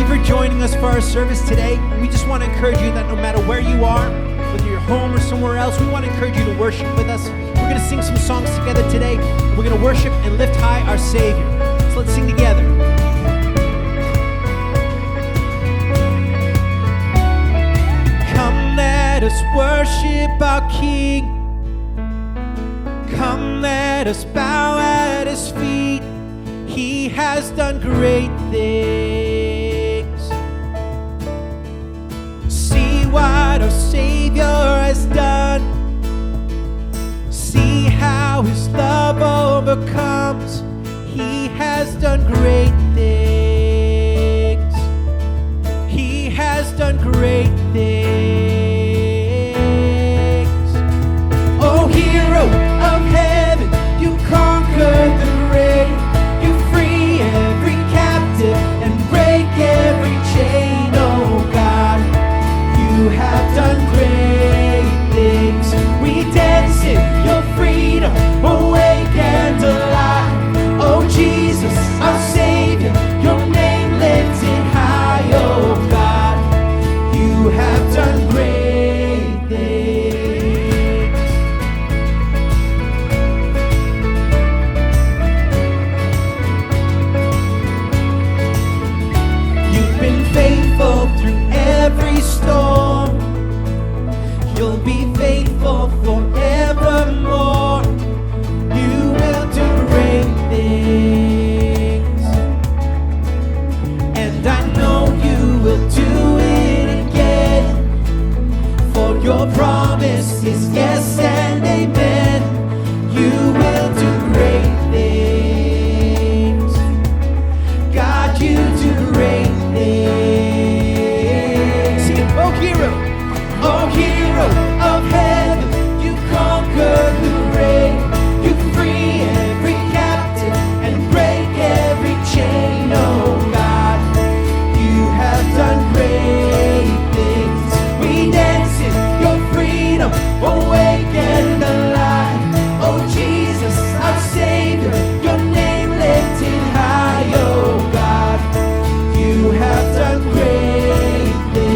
you for joining us for our service today. We just want to encourage you that no matter where you are, whether you're home or somewhere else, we want to encourage you to worship with us. We're going to sing some songs together today. We're going to worship and lift high our Savior. So let's sing together. Come, let us worship our King. Come, let us bow at His feet. He has done great things. See what our Savior has done. See how His love overcomes. He has done great things. He has done great things. Oh, hero of heaven, you conquered the grave. You free every captive and break every chain. Oh God, you have done great things. We dance in your freedom, awake and alive. Oh Jesus, our Savior, your name lifted high. Oh God, you have done great things. You've been faithful through every storm. You'll be faithful forevermore. You will do great things. And I know you will do it again. For your promise is yes and amen. You will do great things. God, you do great things. Sing it, oh hero. Oh, hero of heaven, you conquered the grave. You free every captive and break every chain. Oh God, you have done great things. We dance in your freedom, awake and alive. Oh Jesus, our Savior, your name lifted high. Oh God, you have done great things.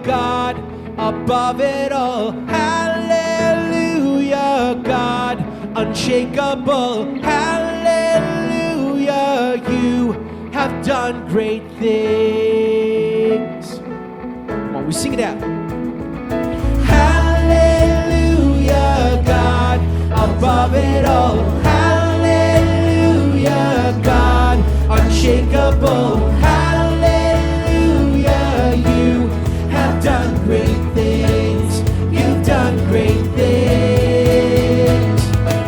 God, above it all. Hallelujah, God, unshakable. Hallelujah, you have done great things. Come on, we sing it out. Hallelujah, God, above it all. Hallelujah, God, unshakable. Hallelujah, you have done great things. You've done great things.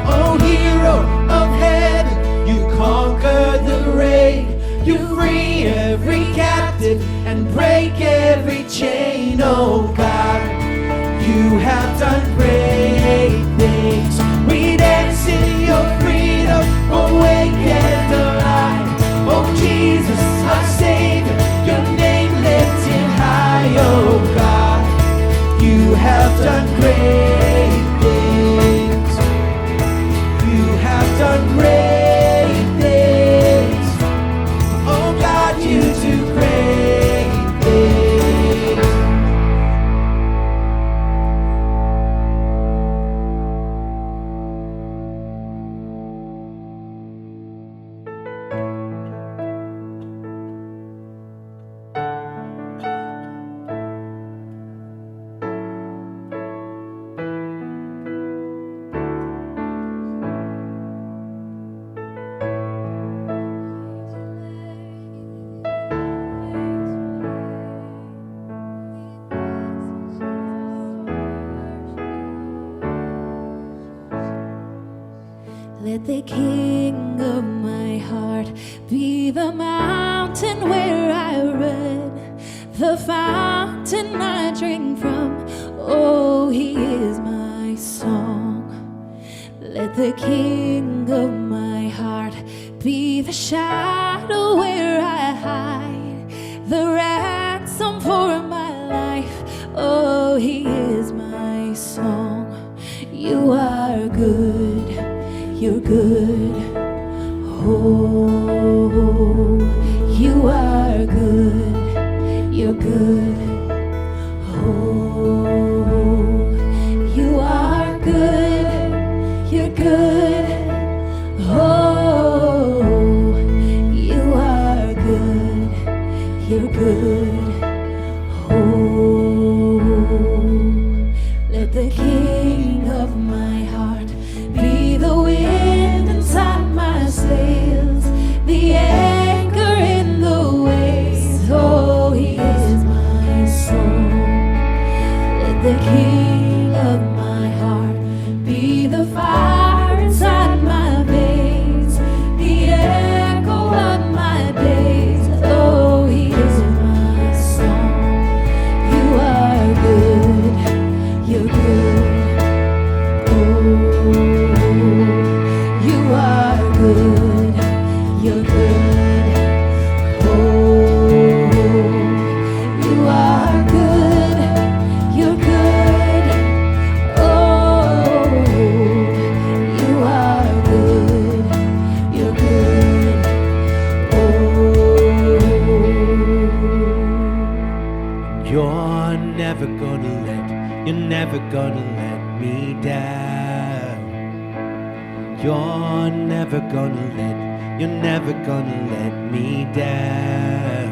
Oh, hero of heaven, you conquered the grave. You free every captive and break every chain. Oh God, you have done great things. We dance in your freedom, awake and alive. Oh Jesus, our Savior, your name lifted high. Oh God, you have done great things. You have done great things. Oh God, you do great things. Let the King of my heart be the mountain where I run, the fountain I drink from. Oh, He is my song. Let the King of my heart be the shadow where I hide, the ransom for my life. Oh, He is my song. You are are good, you're good. Oh, you are good, you're good. Oh, you are good, you're good. Oh, you are good, you're good. Oh, let the King of my heart be the wind inside my sails, the anchor in the waves. Oh, he is my song. Let the King of my heart be the fire inside my veins, the echo of my days. Oh, he is my song. You are good, you're good. Oh, you are good, you're good. Oh, you are good, you're good. Oh, you are good, you're good. Oh, You're never gonna let me down. You're never gonna let me down.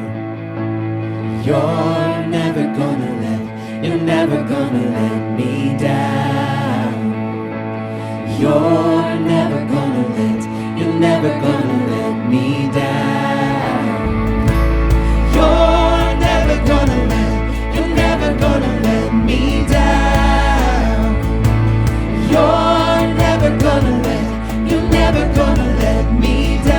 You're never gonna let me down. You're never gonna let me down. You're never gonna let me down. You're never gonna let me down. You're never gonna let me down.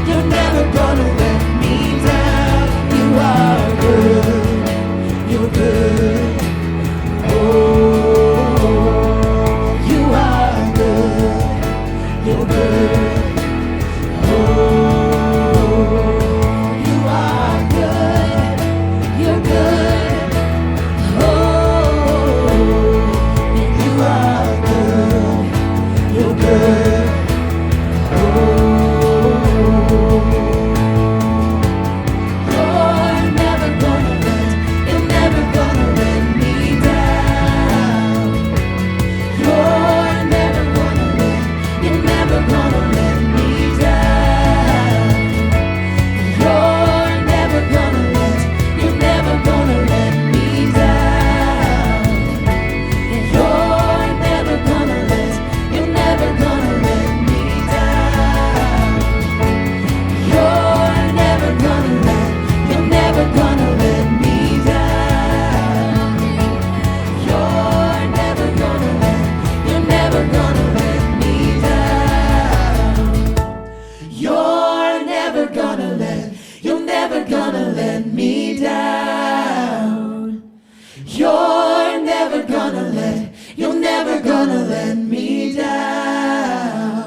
You're never gonna let me down. You are good, you're good. Oh, you are good, you're good. Oh, you are good, you're good. Oh, and you are good, you're good. Oh, you're never gonna let me down. You're never gonna let me down. You're never gonna let me down. You're never gonna let me down. You're never gonna let me down. You're never gonna let me down. You're never gonna let me down. You're never gonna let me down.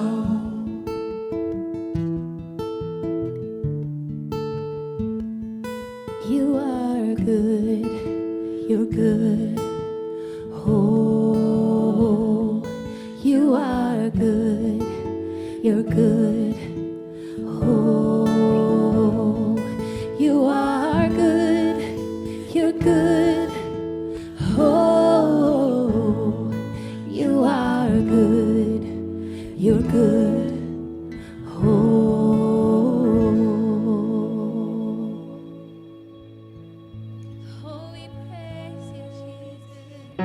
you are good, you're good. Oh, you are good, you're good. Oh, you are good, you're good. Oh, you are good, you're good. Oh, we praise you, Jesus.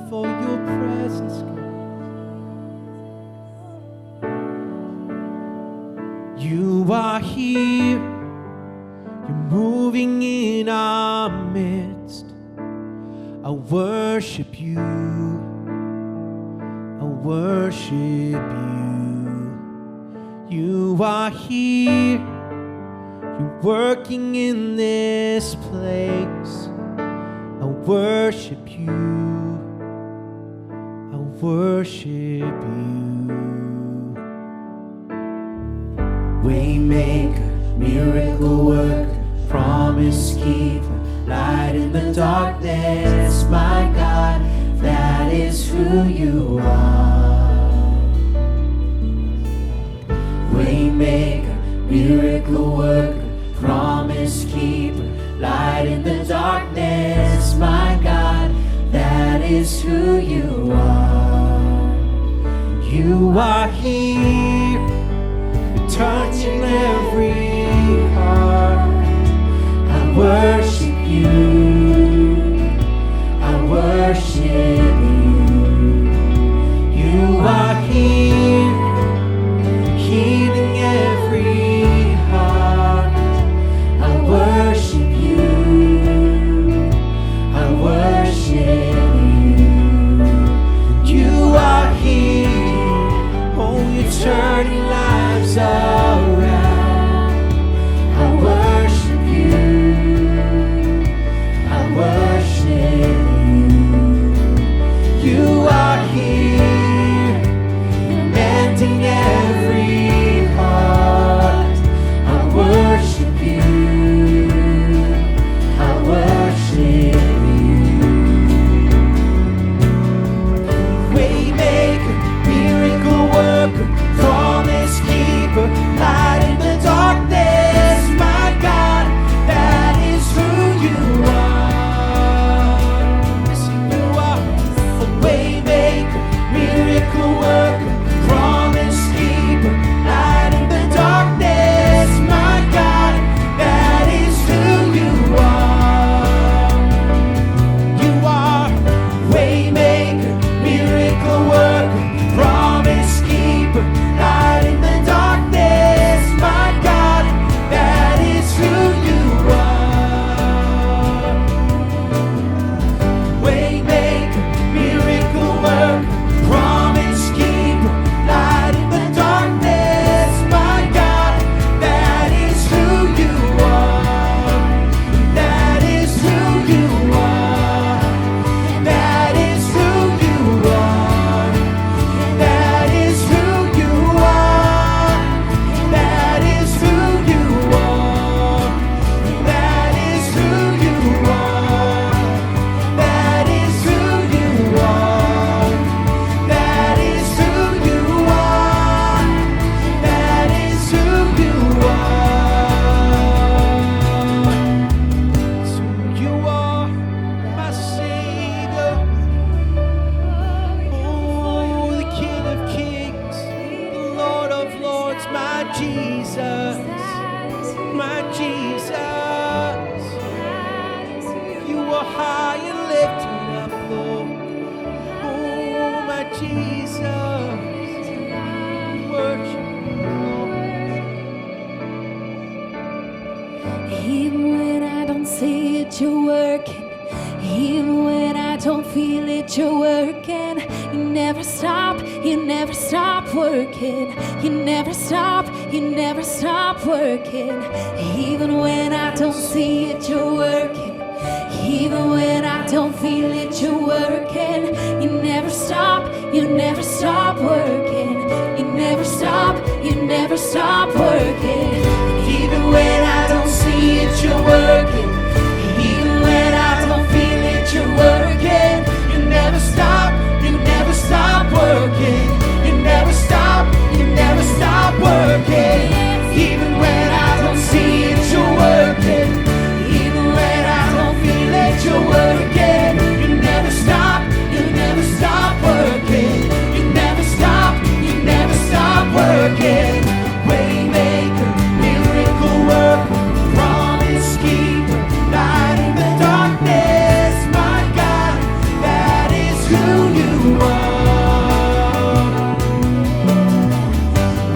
For your presence, God. You are here, you're moving in our midst. I worship you. worship you. You are here, you're working in this place. I worship you, I worship you. Waymaker, miracle worker, promise keeper, light in the darkness, my God, that is who you are. Waymaker, miracle worker, promise keeper, light in the darkness, my God, that is who you are. You are here, touching every heart. I worship you, I worship you. You are here, healing every heart. I worship you, I worship you. You are here, oh, you're turning lives around. I worship you, I worship you. You are here, mending every heart. I worship you, I worship you. Waymaker, miracle worker, promise keeper, light in the darkness, my God, that is who you are. Yes, you are. A waymaker, miracle worker, promise keeper, light in the darkness, my God, that is who you are. You are waymaker, miracle worker, promise keeper, light in the darkness, my God, that is who you are. Waymaker, miracle worker, promise keeper, light in the darkness, my God, that is who you are. That is who you are. That is who you are. That is who you are. That is who you are. That is who you are. That is who you are. That is who you are. That is who you are. It's who you are, my Savior. Oh, the King of Kings, the Lord of Lords, my Jesus, my Jesus. You are high and lifted up, Lord. Oh, my Jesus. Worship you, Lord. Even when I don't see it, you're working. Even when I don't feel it, you're working. You never stop working. You never stop working. Even when I don't see it, you're working. Even when I don't feel it, you're working. You never stop working. You never stop working. Even when I don't see it, you're working. Even when I don't feel it, you're working. You never stop working. You never stop working. Even when I don't see it, you're working. Even when I don't feel it, you're working. You never stop working. You never stop working. Waymaker, miracle worker, promise keeper, light in the darkness, my God, that is who you are.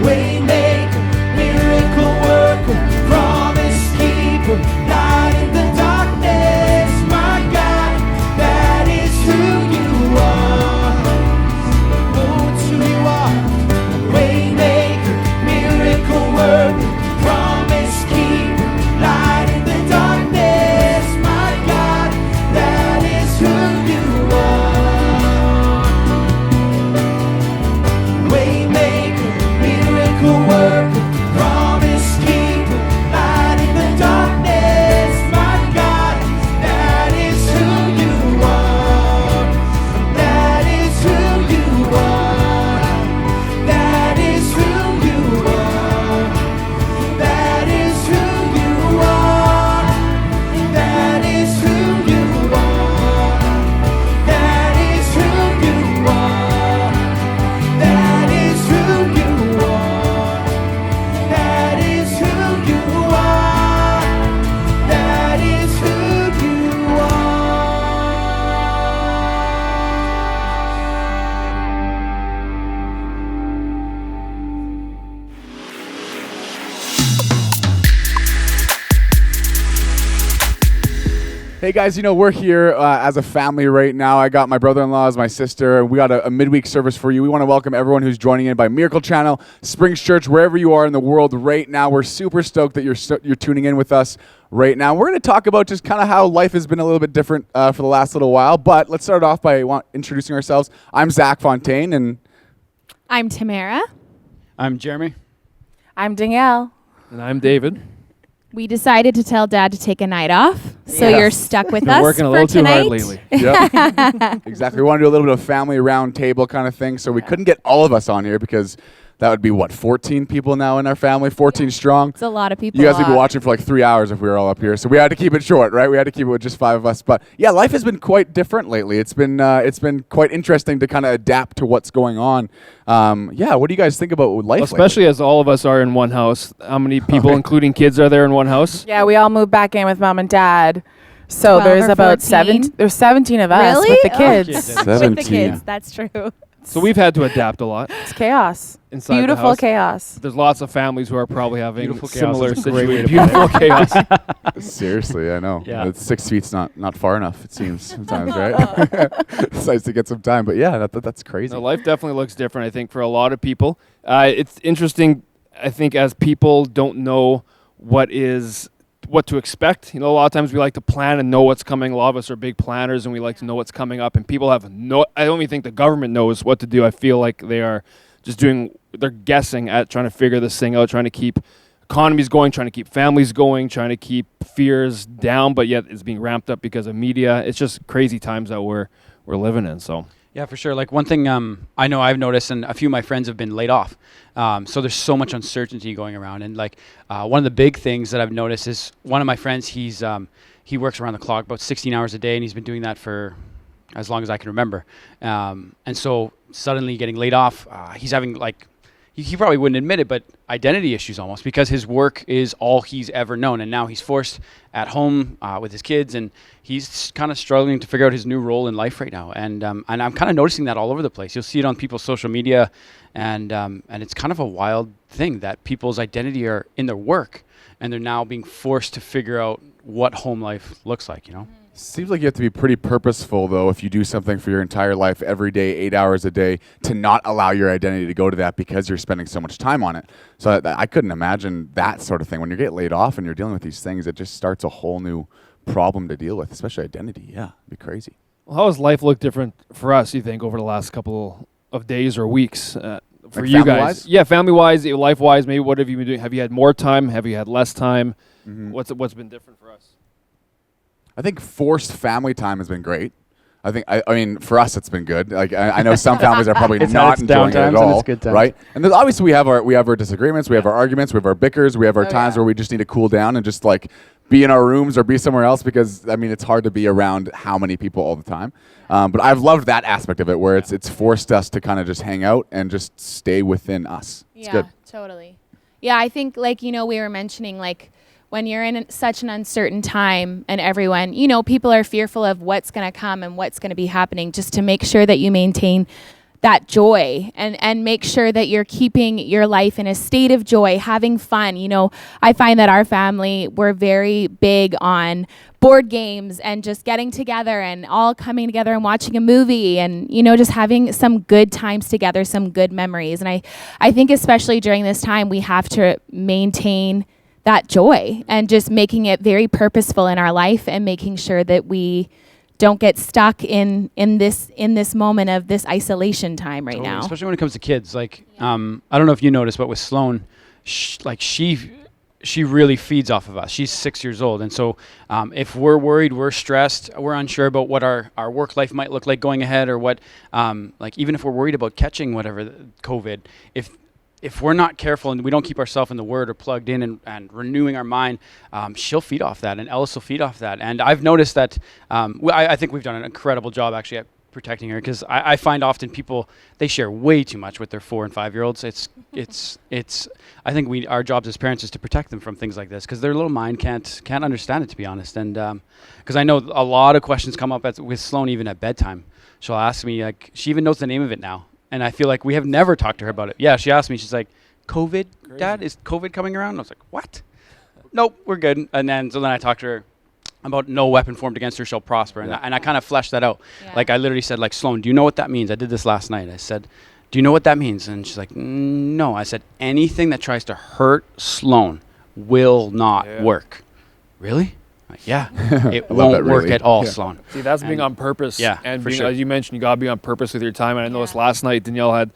Waymaker, miracle worker, promise keeper, light in the darkness, my God, that is who you are. Oh, Hey guys, we're here as a family right now. I got my brother-in-law as my sister, and we got a midweek service for you. We want to welcome everyone who's joining in by Miracle Channel, Springs Church, wherever you are in the world right now. We're super stoked that you're tuning in with us right now. We're going to talk about just kind of how life has been a little bit different for the last little while, but let's start off by introducing ourselves. I'm Zach Fontaine, and I'm Tamara. I'm Jeremy. I'm Danielle. And I'm David. We decided to tell Dad to take a night off, so you're stuck with Been us working a for little too tonight. hard lately. Yep. Exactly. We want to do a little bit of family round table kind of thing, so we couldn't get all of us on here because that would be, 14 people now in our family, 14 strong. It's a lot of people. You guys would be watching for like 3 hours if we were all up here. So we had to keep it short, right? We had to keep it with just 5 of us. But yeah, life has been quite different lately. It's been quite interesting to kind of adapt to what's going on. What do you guys think about life Especially as all of us are in one house. How many people, including kids, are there in one house? Yeah, we all moved back in with mom and dad. So 12 there's or about 14? There's 17 of us Really? with the Oh, kids. kids. With the 17. kids, that's true. So we've had to adapt a lot It's chaos. inside Beautiful the house. chaos. There's lots of families who are probably having Beautiful chaos similar is a great way situations. to put Beautiful chaos. Seriously, I know. Yeah. It's 6 feet's not far enough, it seems sometimes, right? It's nice to get some time. But yeah, that's crazy. No, life definitely looks different, I think, for a lot of people. It's interesting, I think, as people don't know what to expect. A lot of times we like to plan and know what's coming. A lot of us are big planners and we like to know what's coming up, and people have I don't even think the government knows what to do. I feel like they are just they're guessing at trying to figure this thing out, trying to keep economies going, trying to keep families going, trying to keep fears down, but yet it's being ramped up because of media. It's just crazy times that we're living in. So Yeah, for sure. Like one thing I know I've noticed, and a few of my friends have been laid off. So there's so much uncertainty going around. And like one of the big things that I've noticed is one of my friends, he works around the clock, about 16 hours a day, and he's been doing that for as long as I can remember. And so suddenly getting laid off, he's having like, he probably wouldn't admit it, but identity issues almost, because his work is all he's ever known. And now he's forced at home with his kids, and he's kind of struggling to figure out his new role in life right now. And I'm kind of noticing that all over the place. You'll see it on people's social media, and it's kind of a wild thing that people's identity are in their work, and they're now being forced to figure out what home life looks like, Seems like you have to be pretty purposeful, though, if you do something for your entire life every day, 8 hours a day, to not allow your identity to go to that because you're spending so much time on it. So I couldn't imagine that sort of thing. When you get laid off and you're dealing with these things, it just starts a whole new problem to deal with, especially identity. Yeah, it'd be crazy. well, how has life looked different for us, you think, over the last couple of days or weeks? For Like you family-wise? guys, yeah, family-wise, life-wise, maybe what have you been doing? Have you had more time? Have you had less time? Mm-hmm. What's been different for us? I think forced family time has been great. I mean, for us, it's been good. Like I know some families are probably It's had not its enjoying it downtimes at and all, its good times. right? And then obviously we have our disagreements, we have our arguments, we have our bickers, we have our times where we just need to cool down and just like be in our rooms or be somewhere else, because I mean it's hard to be around how many people all the time. But I've loved that aspect of it where it's forced us to kind of just hang out and just stay within us. It's good. Totally. Yeah, I think we were mentioning when you're in such an uncertain time and everyone, people are fearful of what's going to come and what's going to be happening, just to make sure that you maintain that joy and make sure that you're keeping your life in a state of joy, having fun. I find that our family, we're very big on board games and just getting together and all coming together and watching a movie and, just having some good times together, some good memories. And I think especially during this time, we have to maintain that joy and just making it very purposeful in our life and making sure that we don't get stuck in this moment of this isolation time right now. Especially when it comes to kids. Like, I don't know if you noticed, but with Sloan, she really feeds off of us. She's 6 years old. And so if we're worried, we're stressed, we're unsure about what our work life might look like going ahead, or what, even if we're worried about catching whatever COVID, if we're not careful and we don't keep ourselves in the Word or plugged in and renewing our mind, she'll feed off that, and Ellis will feed off that. And I've noticed that I think we've done an incredible job actually at protecting her, because I find often people, they share way too much with their 4 and 5 year olds. It's I think our jobs as parents is to protect them from things like this, because their little mind can't understand it, to be honest. And because I know a lot of questions come up with Sloan even at bedtime. She'll ask me, like, she even knows the name of it now. And I feel like we have never talked to her about it. Yeah, she asked me, she's like, COVID, Dad? Is COVID coming around? And I was like, what? Nope, we're good. And then I talked to her about no weapon formed against her shall prosper. And, Yeah. and I kind of fleshed that out. Yeah. Like I literally said, like, Sloan, do you know what that means? I did this last night. I said, do you know what that means? And she's like, no. I said, anything that tries to hurt Sloan will not work. Really? Like, yeah. It love that, won't work really. at all, Yeah. Sloan. See, that's being And- on purpose. Yeah, and for being, sure. as you mentioned, you gotta be on purpose with your time. And I noticed last night Danielle had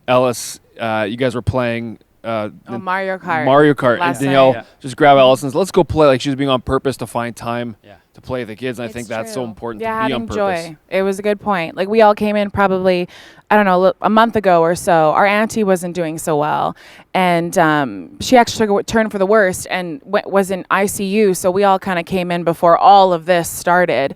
Ellis. You guys were playing Mario Kart. Mario Kart, and last Danielle night. just grabbed Allison's. Let's go play. Like she was being on purpose to find time Yeah. to play with the kids. And I It's think that's so true. important Yeah, to be on having purpose. joy. It was a good point. Like we all came in probably, I don't know, a month ago or so. Our auntie wasn't doing so well, and she actually took a turn for the worst and was in ICU. So we all kind of came in before all of this started.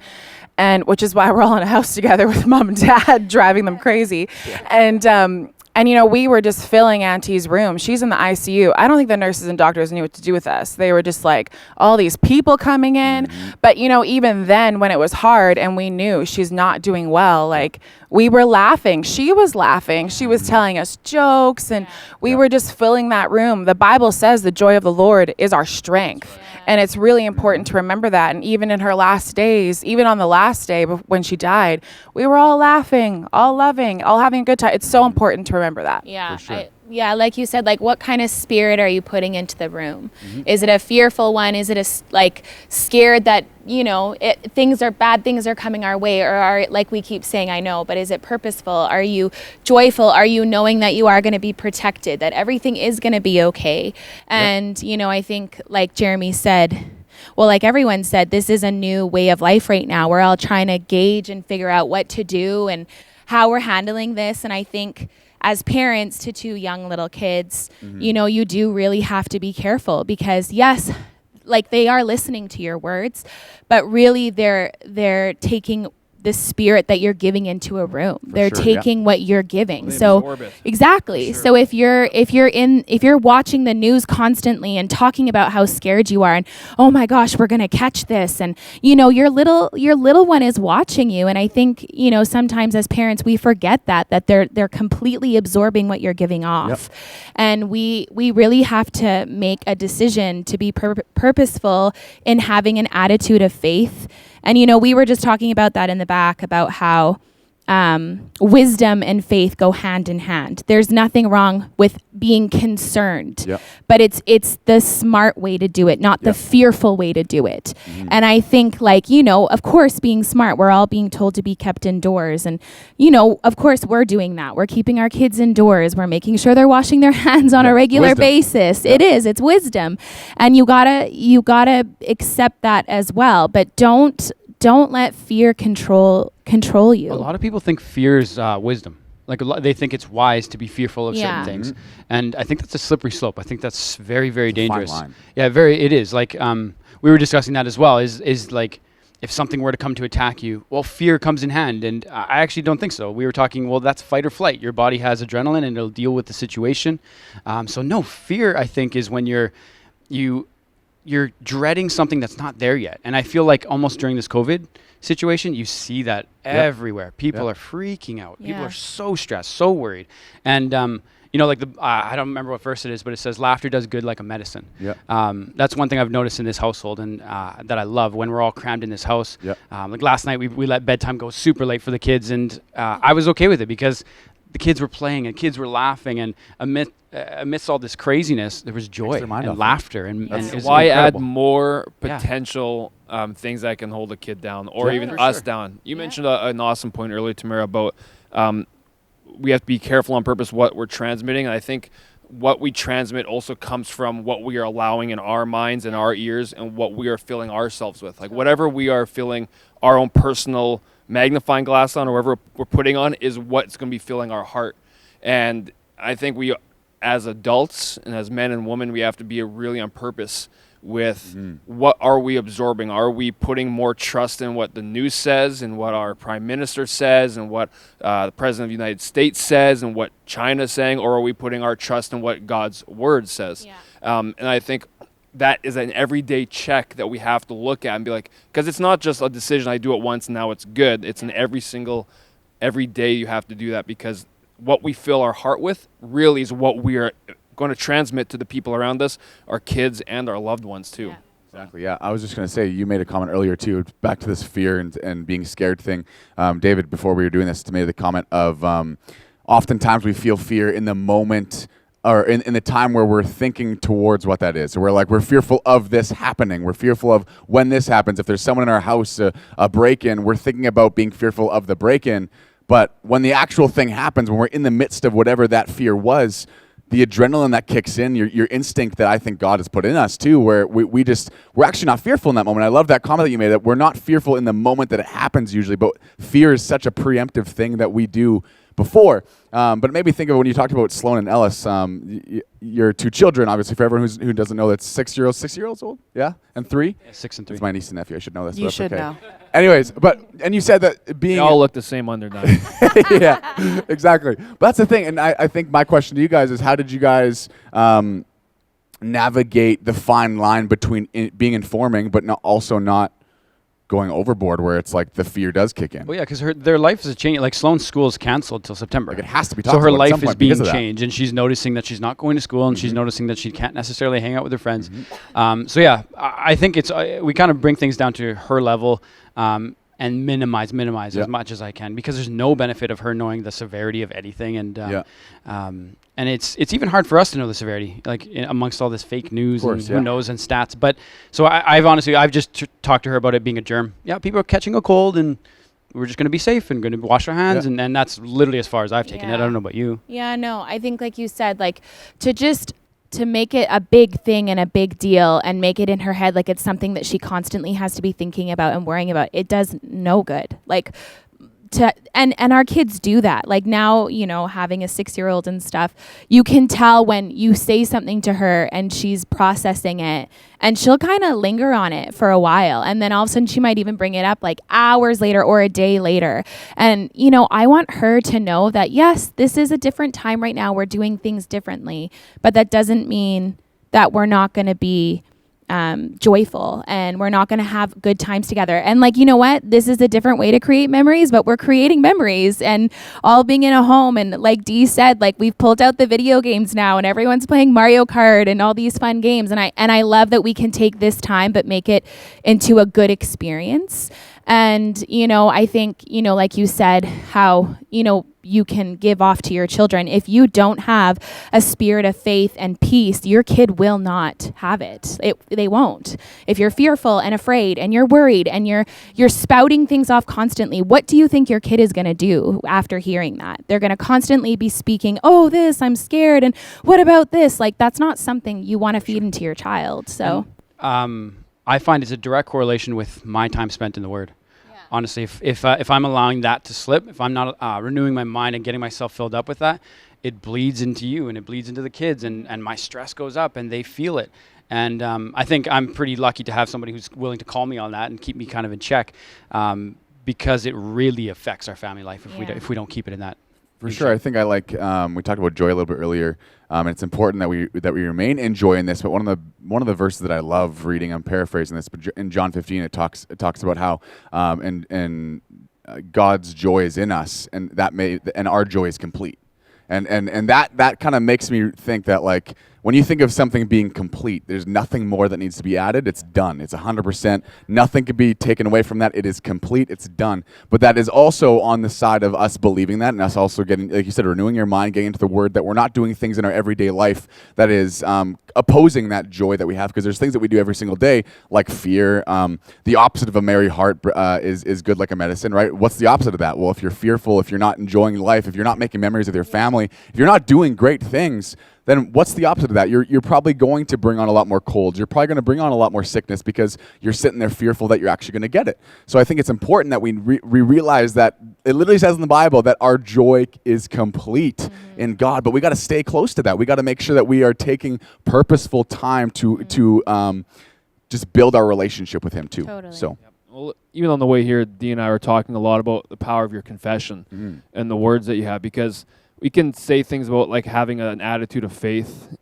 And which is why we're all in a house together with mom and dad driving them crazy. And you know, we were just filling Auntie's room. She's in the ICU. I don't think the nurses and doctors knew what to do with us. They were just like, all these people coming in. But you know, even then when it was hard and we knew she's not doing well, like we were laughing. She was laughing. She was telling us jokes and we were just filling that room. The Bible says the joy of the Lord is our strength. And it's really important to remember that. And even in her last days, even on the last day when she died, we were all laughing, all loving, all having a good time. It's so important to remember that. Yeah. For sure. Yeah, like you said, like what kind of spirit are you putting into the room? Is it a fearful one? Is it like scared that, you know, things are bad, things are coming our way? Or are, like we keep saying, I know, but is it purposeful? Are you joyful? Are you knowing that you are going to be protected, that everything is going to be okay? And, you know, I think like Jeremy said, well, like everyone said, this is a new way of life right now. We're all trying to gauge and figure out what to do and how we're handling this. And I think as parents to two young little kids, you know, you do really have to be careful because yes, like they are listening to your words, but really they're taking the spirit that you're giving into a room. They're sure, yeah. taking what you're giving. They So absorb it. exactly. So if you're watching the news constantly and talking about how scared you are and oh my gosh, we're going to catch this, and you know your little one is watching you, and I think, you know, sometimes as parents we forget that they're completely absorbing what you're giving off. And we really have to make a decision to be purposeful in having an attitude of faith. And, you know, we were just talking about that in the back about how wisdom and faith go hand in hand. There's nothing wrong with being concerned, but it's the smart way to do it, not the fearful way to do it. And I think, like, you know, of course, being smart, we're all being told to be kept indoors. And, you know, of course, we're doing that. We're keeping our kids indoors. We're making sure they're washing their hands on a regular Wisdom. basis. It's wisdom. And you gotta accept that as well. But don't let fear control you. A lot of people think fear is wisdom. Like they think it's wise to be fearful of Yeah. certain things, and I think that's a slippery slope. I think that's very, very It's a fine dangerous. line. Yeah, it is. Like we were discussing that as well. Is like if something were to come to attack you, well, fear comes in hand, and I actually don't think so. We were talking, well, that's fight or flight. Your body has adrenaline, and it'll deal with the situation. So no, fear, I think, is when you're dreading something that's not there yet. And I feel like almost during this COVID situation, you see that everywhere. People are freaking out. People Yeah. are so stressed, so worried. And, you know, like I don't remember what verse it is, but it says laughter does good like a medicine. That's one thing I've noticed in this household and that I love when we're all crammed in this house. Like last night, we let bedtime go super late for the kids, and I was okay with it because the kids were playing and kids were laughing, and amidst all this craziness, there was joy their mind and off. laughter, and That's it was why add incredible. more Yeah. potential things that can hold a kid down or Yeah, even for us sure. down. You mentioned an awesome point earlier, Tamara, about we have to be careful on purpose what we're transmitting. And I think what we transmit also comes from what we are allowing in our minds and our ears and what we are filling ourselves with. Like whatever we are filling our own personal magnifying glass on or whatever we're putting on is what's going to be filling our heart. And I think we, as adults and as men and women, we have to be really on purpose with what are we absorbing? Are we putting more trust in what the news says and what our prime minister says and what the president of the United States says and what China is saying, or are we putting our trust in what God's word says? And I think that is an everyday check that we have to look at and be like, because it's not just a decision I do it once and now it's good. It's an every day you have to do that, because what we fill our heart with really is what we are going to transmit to the people around us, our kids and our loved ones too. Exactly. Yeah, I was just going to say, you made a comment earlier too, back to this fear and being scared thing. David, before we were doing this, made the comment of oftentimes we feel fear in the moment or in the time where we're thinking towards what that is. So we're fearful of this happening. We're fearful of when this happens. If there's someone in our house, a break-in, we're thinking about being fearful of the break-in. But when the actual thing happens, when we're in the midst of whatever that fear was, the adrenaline that kicks in, your instinct that I think God has put in us too, where we're actually not fearful in that moment. I love that comment that you made, that we're not fearful in the moment that it happens usually, but fear is such a preemptive thing that we do before. But it made me think of when you talked about Sloan and Ellis, your two children, obviously, for everyone who doesn't know, that's 6 year olds old? Yeah? And 3? Yeah, 6 and 3. It's my niece and nephew. I should know this. You but that's should okay. know. Anyways, and you said that being... They all look the same under 9. Yeah, exactly. But that's the thing, and I think my question to you guys is, how did you guys navigate the fine line between being informing but also not going overboard, where it's like the fear does kick in? Well, yeah, because their life is changing. Like Sloan's school is canceled till September. Like it has to be talked so her about at some life is point being because of that. changed, and she's noticing that she's not going to school, and she's noticing that she can't necessarily hang out with her friends. So yeah, I think it's we kind of bring things down to her level. And minimize as much as I can, because there's no benefit of her knowing the severity of anything, and and it's even hard for us to know the severity, like amongst all this fake news and who knows and stats. But so I've just talked to her about it being a germ. Yeah, people are catching a cold, and we're just going to be safe and going to wash our hands, and that's literally as far as I've taken it. I don't know about you. Yeah, no, I think like you said, like to make it a big thing and a big deal and make it in her head like it's something that she constantly has to be thinking about and worrying about, it does no good. Like and our kids do that. Like now, having a 6-year-old and stuff, you can tell when you say something to her and she's processing it, and she'll kind of linger on it for a while, and then all of a sudden she might even bring it up like hours later or a day later. And I want her to know that yes, this is a different time right now, we're doing things differently, but that doesn't mean that we're not going to be joyful and we're not going to have good times together. And like, you know what? This is a different way to create memories, but we're creating memories, and all being in a home. And like Dee said, like we've pulled out the video games now, and everyone's playing Mario Kart and all these fun games. And I love that we can take this time, but make it into a good experience. And, I think, like you said, how, you can give off to your children. If you don't have a spirit of faith and peace, your kid will not have it. They won't. If you're fearful and afraid and you're worried and you're spouting things off constantly, what do you think your kid is going to do after hearing that? They're going to constantly be speaking, oh, this, I'm scared, and what about this? Like, that's not something you want to feed into your child. So I find it's a direct correlation with my time spent in the Word. Honestly, if I'm allowing that to slip, if I'm not renewing my mind and getting myself filled up with that, it bleeds into you and it bleeds into the kids, and my stress goes up and they feel it. And I think I'm pretty lucky to have somebody who's willing to call me on that and keep me kind of in check, because it really affects our family life if we don't keep it in that. For sure. I think I like, we talked about joy a little bit earlier, and it's important that we remain in joy in this. But one of the verses that I love reading, I'm paraphrasing this, but in John 15 it talks about how and God's joy is in us, and and our joy is complete. And that kind of makes me think that, like, when you think of something being complete, there's nothing more that needs to be added. It's done. It's 100%. Nothing can be taken away from that. It is complete. It's done. But that is also on the side of us believing that, and us also getting, like you said, renewing your mind, getting into the Word, that we're not doing things in our everyday life that is opposing that joy that we have. Because there's things that we do every single day, like fear. The opposite of a merry heart is good like a medicine, right? What's the opposite of that? Well, if you're fearful, if you're not enjoying life, if you're not making memories with your family, if you're not doing great things, then what's the opposite of that? You're probably going to bring on a lot more colds. You're probably going to bring on a lot more sickness because you're sitting there fearful that you're actually going to get it. So I think it's important that we realize that it literally says in the Bible that our joy is complete in God, but we got to stay close to that. We got to make sure that we are taking purposeful time to just build our relationship with Him too. Totally. So. Well, even on the way here, Dee and I were talking a lot about the power of your confession and the words that you have, because we can say things about like having an attitude of faith.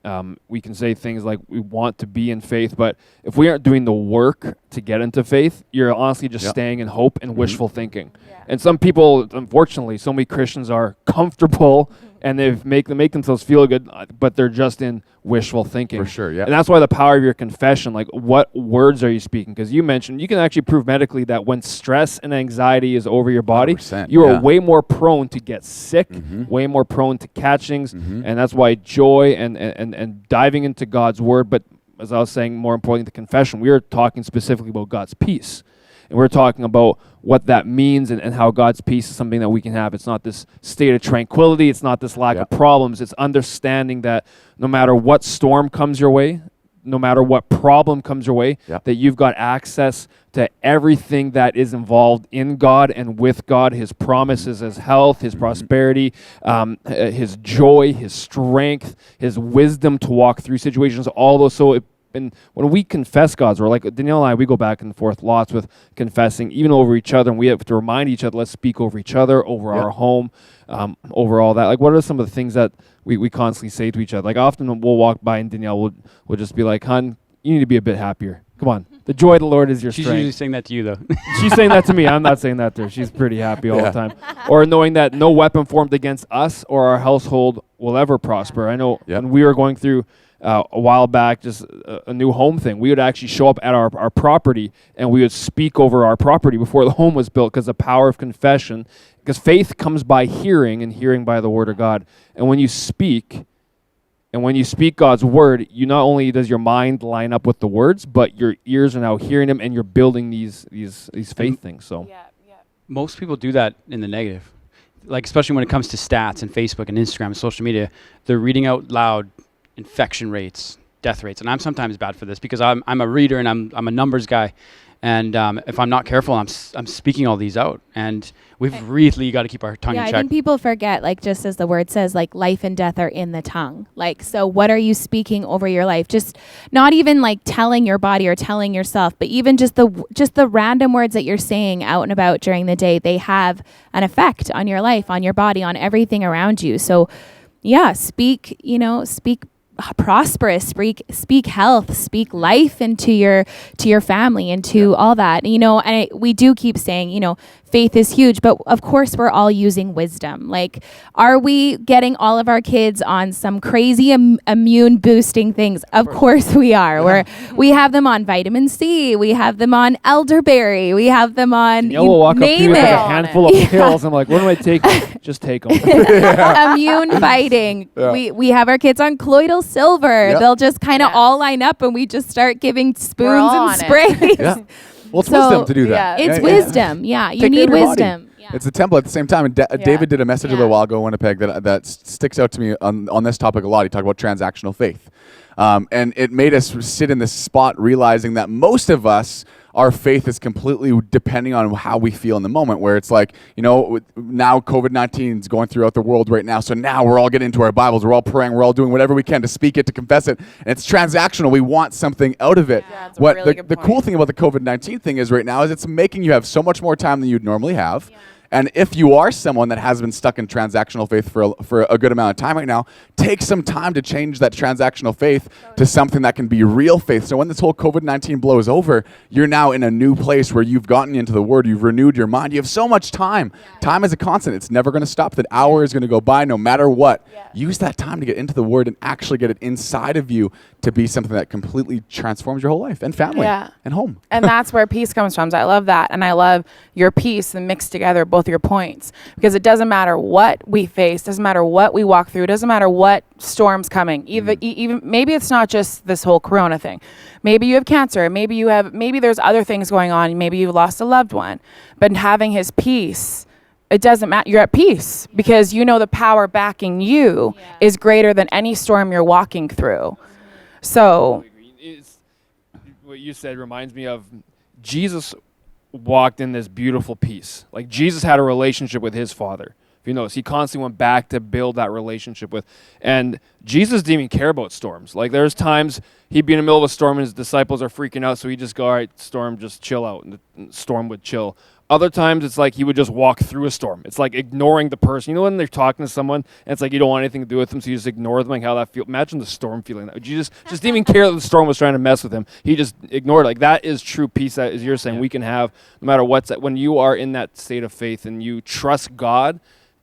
We can say things like we want to be in faith, but if we aren't doing the work to get into faith, you're honestly just staying in hope and wishful thinking. Yeah. And some people, unfortunately, so many Christians are comfortable and they make themselves feel good, but they're just in wishful thinking. For sure, yeah. And that's why the power of your confession, like what words are you speaking? Because you mentioned you can actually prove medically that when stress and anxiety is over your body, 100%, you are yeah. way more prone to get sick, way more prone to catch things, and that's why joy and diving into God's word, but as I was saying, more importantly, the confession, we are talking specifically about God's peace. And we're talking about what that means and how God's peace is something that we can have. It's not this state of tranquility. It's not this lack of problems. It's understanding that no matter what storm comes your way, no matter what problem comes your way, that you've got access to everything that is involved in God and with God, his promises, his health, his prosperity, his joy, his strength, his wisdom to walk through situations, all those. So and when we confess God's word, like Danielle and I, we go back and forth lots with confessing, even over each other, and we have to remind each other, let's speak over each other, over our home, over all that. Like, what are some of the things that we constantly say to each other? Like, often we'll walk by and Danielle will just be like, hon, you need to be a bit happier. Come on. The joy of the Lord is your She's strength. usually saying that to you, though. She's saying that to me. I'm not saying that to her. She's pretty happy all the time. Or knowing that no weapon formed against us or our household will ever prosper. I know when we were going through a while back, just a new home thing, we would actually show up at our property and we would speak over our property before the home was built, because the power of confession, because faith comes by hearing and hearing by the word of God. And when you speak God's word, you not only does your mind line up with the words, but your ears are now hearing them, and you're building these faith things. So Most people do that in the negative, like especially when it comes to stats and Facebook and Instagram and social media. They're reading out loud infection rates, death rates, and I'm sometimes bad for this because I'm a reader and I'm a numbers guy, and if I'm not careful, I'm speaking all these out, and we've really got to keep our tongue in check. I think people forget, like, just as the word says, like, life and death are in the tongue. Like, so what are you speaking over your life? Just not even like telling your body or telling yourself, but even just the random words that you're saying out and about during the day, they have an effect on your life, on your body, on everything around you. So speak prosperous, speak health, speak life into your family, into all that, and we do keep saying, faith is huge, but of course we're all using wisdom. Like, are we getting all of our kids on some crazy immune boosting things? Of course we are. We have them on vitamin C, we have them on elderberry, we have them on, we'll walk up to you with name like it. a handful of pills. I'm like, what do I take? Just take them. Immune fighting. We have our kids on colloidal silver. They'll just kind of all line up, and we just start giving spoons and sprays. Well, it's wisdom to do that. It's wisdom. Yeah, you Take need care of your wisdom. body. It's a temple at the same time. And David did a message a little while ago in Winnipeg that sticks out to me on this topic a lot. He talked about transactional faith. And it made us sit in this spot realizing that most of us, our faith is completely depending on how we feel in the moment, where it's like, now COVID-19 is going throughout the world right now. So now we're all getting into our Bibles. We're all praying. We're all doing whatever we can to speak it, to confess it. And it's transactional. We want something out of it. Yeah, that's a really good The point. cool thing about the COVID-19 thing is right now is it's making you have so much more time than you'd normally have. And if you are someone that has been stuck in transactional faith for a good amount of time right now, take some time to change that transactional faith to something that can be real faith. So when this whole COVID-19 blows over, you're now in a new place where you've gotten into the Word, you've renewed your mind, you have so much time. Time is a constant. It's never going to stop. That hour is going to go by no matter what. Use that time to get into the Word and actually get it inside of you to be something that completely transforms your whole life and family and home. And that's where peace comes from. So I love that. And I love your peace and mixed together both your points, because it doesn't matter what we face, doesn't matter what we walk through, doesn't matter what storm's coming. Even maybe it's not just this whole corona thing. Maybe you have cancer, maybe there's other things going on, maybe you've lost a loved one. But having his peace, it doesn't matter. You're at peace because you know the power backing you is greater than any storm you're walking through. So what you said reminds me of Jesus walked in this beautiful peace. Like, Jesus had a relationship with his Father. If you notice, he constantly went back to build that relationship with. And Jesus didn't even care about storms. Like, there's times he'd be in the middle of a storm and his disciples are freaking out, so he'd just go, all right, storm, just chill out. And the storm would chill. Other times it's like he would just walk through a storm. It's like ignoring the person. You know when they're talking to someone and it's like you don't want anything to do with them, so you just ignore them, like how that feels. Imagine the storm feeling that. You just didn't even care that the storm was trying to mess with him. He just ignored it. Like, that is true peace, that is you're saying we can have no matter what's that. When you are in that state of faith and you trust God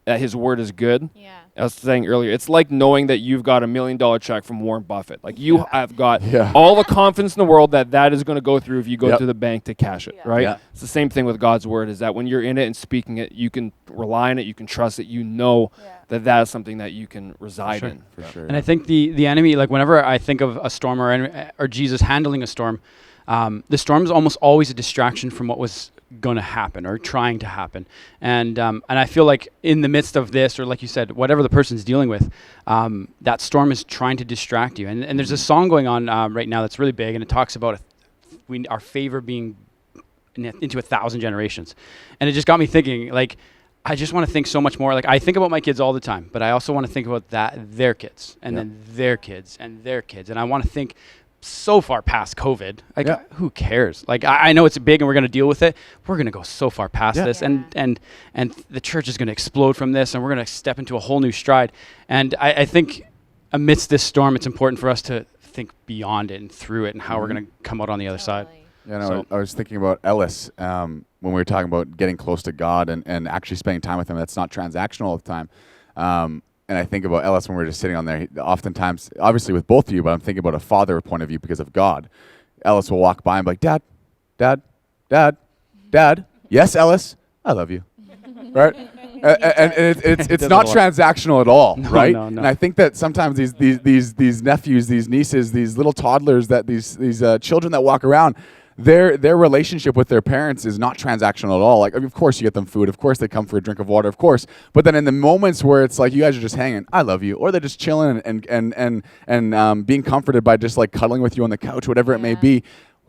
that his word is good. Yeah. I was saying earlier, it's like knowing that you've got $1 million check from Warren Buffett. Like you have got all the confidence in the world that is going to go through if you go to the bank to cash it, right? Yeah. It's the same thing with God's word, is that when you're in it and speaking it, you can rely on it, you can trust it, you know that is something that you can reside in. For sure. And I think the enemy, like whenever I think of a storm or Jesus handling a storm, the storm is almost always a distraction from what was going to happen or trying to happen. And I feel like in the midst of this, or like you said, whatever the person's dealing with, that storm is trying to distract you. And there's a song going on right now that's really big, and it talks about our favor being into 1,000 generations. And it just got me thinking, like, I just want to think so much more. Like, I think about my kids all the time, but I also want to think about their kids, and then their kids, and their kids. And I want to think so far past COVID. Like, who cares? Like, I know it's big and we're going to deal with it. We're going to go so far past this, and the church is going to explode from this, and we're going to step into a whole new stride. And I think amidst this storm, it's important for us to think beyond it and through it, and how we're going to come out on the other side. Yeah, no, I was thinking about Ellis when we were talking about getting close to God and actually spending time with him. That's not transactional all the time. And I think about Ellis when we were just sitting on there. Oftentimes, obviously with both of you, but I'm thinking about a father point of view because of God. Ellis will walk by and be like, Dad, Dad, Dad, Dad. Yes, Ellis, I love you. Right? And it's not transactional at all, right? No. And I think that sometimes these nephews, these nieces, these little toddlers, these children that walk around, their relationship with their parents is not transactional at all. Like, I mean, of course you get them food, of course they come for a drink of water, of course. But then in the moments where it's like you guys are just hanging, I love you, or they're just chilling and being comforted by just like cuddling with you on the couch, whatever it may be.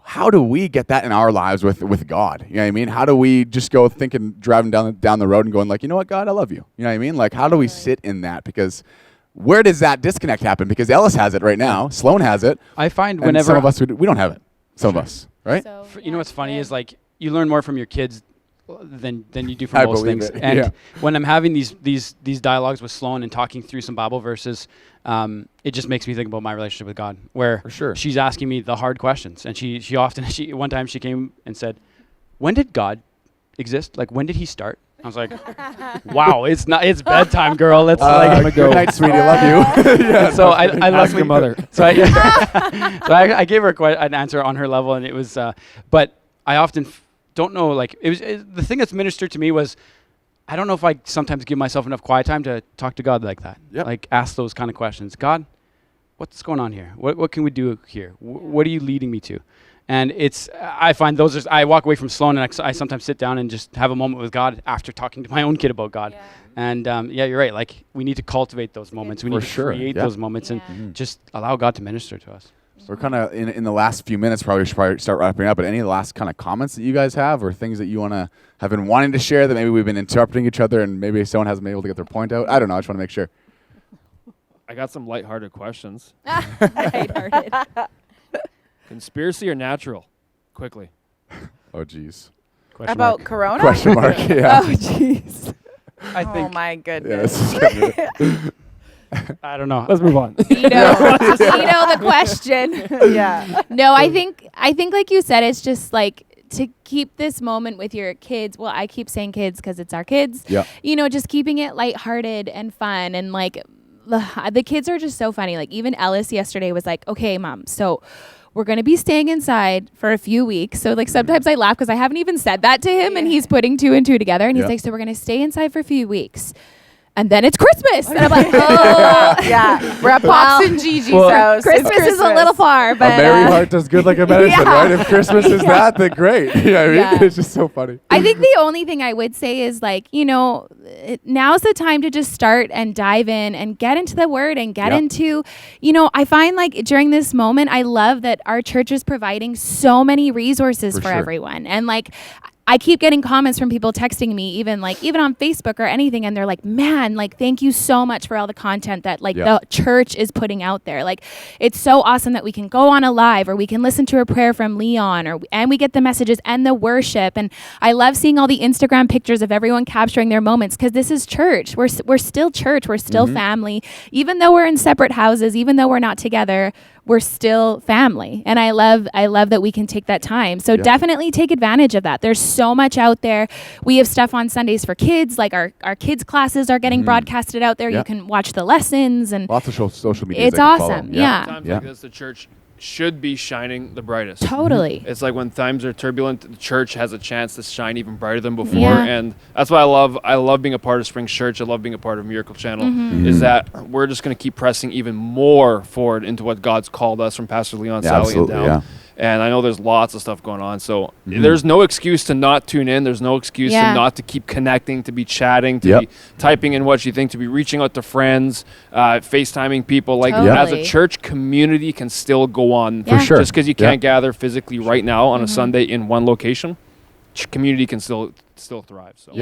How do we get that in our lives with God? You know what I mean? How do we just go driving down the road and going like, you know what, God, I love you. You know what I mean? Like, how do we sit in that? Because where does that disconnect happen? Because Ellis has it right now. Sloan has it. I find and whenever some of us, we don't have it. Some of us. Right? So, you know what's funny is, like, you learn more from your kids than you do from most things. It. And when I'm having these dialogues with Sloan and talking through some Bible verses, it just makes me think about my relationship with God, where she's asking me the hard questions. And she one time she came and said, when did God exist? Like, when did he start? I was like, wow, it's bedtime, girl. Let's good night, sweetie. Love you. So I love your mother. So I gave her an answer on her level, and it was, but I often don't know. Like, the thing that's ministered to me was, I don't know if I sometimes give myself enough quiet time to talk to God like that. Yep. Like, ask those kind of questions. God, what's going on here? What can we do here? What are you leading me to? And I find I walk away from Sloan, and I sometimes sit down and just have a moment with God after talking to my own kid about God. Yeah. And you're right. Like, we need to cultivate those moments. We need to create those moments and just allow God to minister to us. So we're kind of in the last few minutes, we should start wrapping up. But any last kind of comments that you guys have, or things that you have been wanting to share that maybe we've been interrupting each other and maybe someone hasn't been able to get their point out? I don't know. I just want to make sure. I got some lighthearted questions. lighthearted. Conspiracy or natural? Quickly. Oh, geez. About Corona? Question mark, yeah. Oh, jeez. I think. Oh, my Yeah, goodness. I don't know. Let's move on. Veto the question. Yeah. No, I think like you said, it's just like to keep this moment with your kids. Well, I keep saying kids because it's our kids. Yeah. You know, just keeping it lighthearted and fun, and like the kids are just so funny. Like, even Ellis yesterday was like, okay, Mom, so we're going to be staying inside for a few weeks. So, like, sometimes I laugh because I haven't even said that to him, and he's putting two and two together. And he's like, so we're going to stay inside for a few weeks. And then it's Christmas. And I'm like, oh. Yeah. We're at Pops and Gigi's house. Christmas is a little far, but a merry heart does good like a medicine, right? If Christmas is that, then great. You know what I mean? It's just so funny. I think the only thing I would say is, like, you know, now's the time to just start and dive in and get into the word and get into, you know, I find like during this moment, I love that our church is providing so many resources for everyone. And like, I keep getting comments from people texting me, even on Facebook or anything, and they're like, man, like, thank you so much for all the content that the church is putting out there. Like, it's so awesome that we can go on a live, or we can listen to a prayer from Leon, and we get the messages and the worship. And I love seeing all the Instagram pictures of everyone capturing their moments, because this is church. We're still church. We're still family. Even though we're in separate houses, even though we're not together, we're still family. And I love that we can take that time. So definitely take advantage of that. There's so much out there. We have stuff on Sundays for kids, like our kids classes are getting broadcasted out there. You can watch the lessons and lots of social media. it's awesome. Times like this, the church should be shining the brightest. Totally. It's like when times are turbulent, the church has a chance to shine even brighter than before. Yeah. And that's why I love being a part of Springs Church. I love being a part of Miracle Channel, is that we're just going to keep pressing even more forward into what God's called us from Pastor Leon, Sally, and down. And I know there's lots of stuff going on. So there's no excuse to not tune in. There's no excuse to not to keep connecting, to be chatting, to be typing in what you think, to be reaching out to friends, FaceTiming people. Like as a church, community can still go on. For sure. Just because you can't gather physically right now on a Sunday in one location, community can still thrive. So.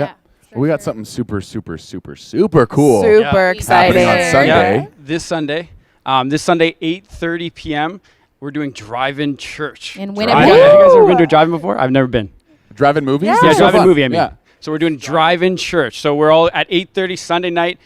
We got something super, super, super, super cool. Super exciting. Happening on Sunday. This Sunday, 8:30 p.m., we're doing drive-in church. In Winnipeg. Have you guys ever been to a drive-in before? I've never been. Drive-in movies? Yeah, They're so drive-in fun. movie, I mean. So we're doing drive-in church. So we're all at 8:30 Sunday night.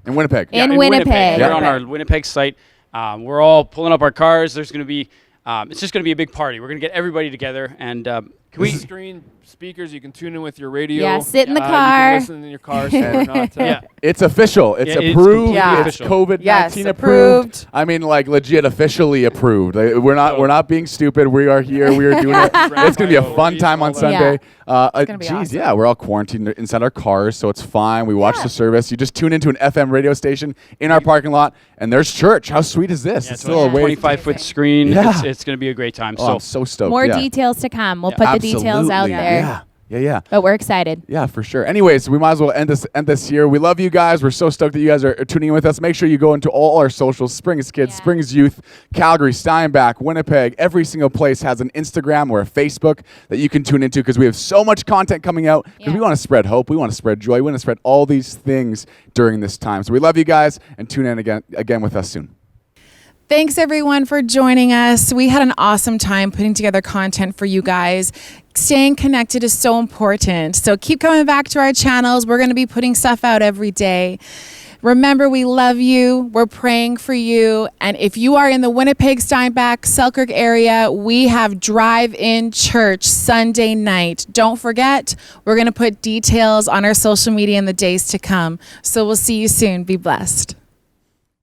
In Winnipeg. In Winnipeg. We're on our Winnipeg site. We're all pulling up our cars. There's going to be, it's just going to be a big party. We're going to get everybody together. And can we... Screen speakers, you can tune in with your radio. Yeah, sit in the You car. can listen in your car. So we're not, It's official. It's Yeah, it's approved. completely It's official. COVID-19 Yes, approved. approved. I mean, like legit officially approved. Like, we're not being stupid. We are here. We are doing it. It's gonna be a fun time on Sunday. gonna be awesome. Yeah, we're all quarantined inside our cars, so it's fine. We watch the service. You just tune into an FM radio station in our parking lot, and there's church. How sweet is this? Yeah, It's still a way. 25-foot screen. Yeah. It's going to be a great time. Oh, I'm so stoked. More yeah. details to come. We'll put the details out Absolutely. there. Yeah. But we're excited. Yeah, for sure. Anyways, we might as well end this here. We love you guys. We're so stoked that you guys are tuning in with us. Make sure you go into all our socials, Springs Kids, Springs Youth, Calgary, Steinbach, Winnipeg. Every single place has an Instagram or a Facebook that you can tune into because we have so much content coming out because we want to spread hope. We want to spread joy. We want to spread all these things during this time. So we love you guys, and tune in again with us soon. Thanks everyone for joining us. We had an awesome time putting together content for you guys. Staying connected is so important. So keep coming back to our channels. We're going to be putting stuff out every day. Remember, we love you. We're praying for you. And if you are in the Winnipeg, Steinbach, Selkirk area, we have drive-in church Sunday night. Don't forget, we're going to put details on our social media in the days to come. So we'll see you soon. Be blessed.